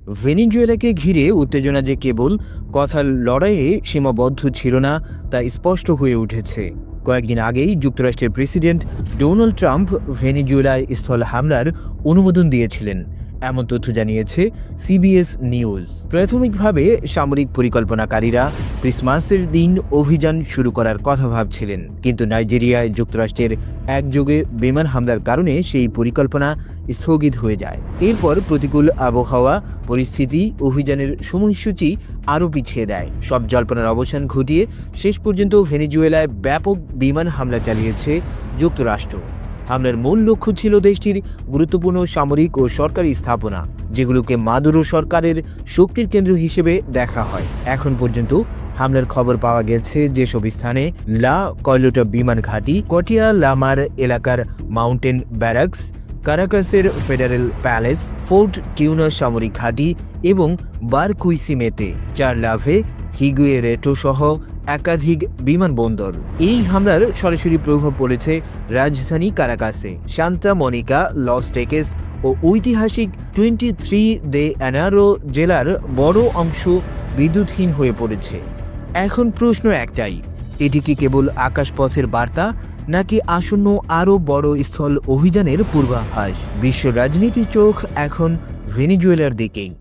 ভেনেজুয়েলাকে ঘিরে উত্তেজনা যে কেবল কথার লড়াইয়ে সীমাবদ্ধ ছিল না তা স্পষ্ট হয়ে উঠেছে। কয়েকদিন আগেই যুক্তরাষ্ট্রের প্রেসিডেন্ট ডোনাল্ড ট্রাম্প ভেনেজুয়েলায় স্থল হামলার অনুমোদন দিয়েছিলেন, এমন তথ্য জানিয়েছে সিবিএস নিউজ। প্রাথমিকভাবে সামরিক পরিকল্পনাকারীরা ক্রিসমাসের দিন অভিযান শুরু করার কথা ভাবছিলেন, কিন্তু নাইজেরিয়ায় যুক্তরাষ্ট্রের একযোগে বিমান হামলার কারণে সেই পরিকল্পনা স্থগিত হয়ে যায়। এরপর প্রতিকূল আবহাওয়া পরিস্থিতি অভিযানের সময়সূচি আরও পিছিয়ে দেয়। সব জল্পনার অবসান ঘটিয়ে শেষ পর্যন্ত ভেনেজুয়েলায় ব্যাপক বিমান হামলা চালিয়েছে যুক্তরাষ্ট্র। হামলার মূল লক্ষ্য ছিল দেশটির গুরুত্বপূর্ণ সামরিক ও সরকারি স্থাপনা, যেগুলোকে মাদুরো সরকারের শক্তির কেন্দ্র হিসেবে দেখা হয়। এখন পর্যন্ত হামলার খবর পাওয়া গেছে যেসব স্থানে: লা কয়লোটা বিমান ঘাঁটি, কটিয়া লামার এলাকার মাউন্টেন ব্যারাকস, কারাকাসের ফেডারেল প্যালেস, ফোর্ট টিউনা সামরিক ঘাঁটি এবং বারকুইসিমেতে চারলাভে, হিগুয়েরেটো সহ একাধিক বিমানবন্দর। এই হামলার সরাসরি প্রভাব পড়েছে রাজধানী কারাকাসে, সান্তা মনিকা, লস টেকেস ও ঐতিহাসিক 23 দে অ্যানারো জেলার বড় অংশ বিদ্যুৎহীন হয়ে পড়েছে। এখন প্রশ্ন একটাই, এটি কি কেবল আকাশপথের বার্তা, নাকি আসন্ন আরও বড় স্থল অভিযানের পূর্বাভাস? বিশ্ব রাজনীতির চোখ এখন ভেনেজুয়েলার দিকেই।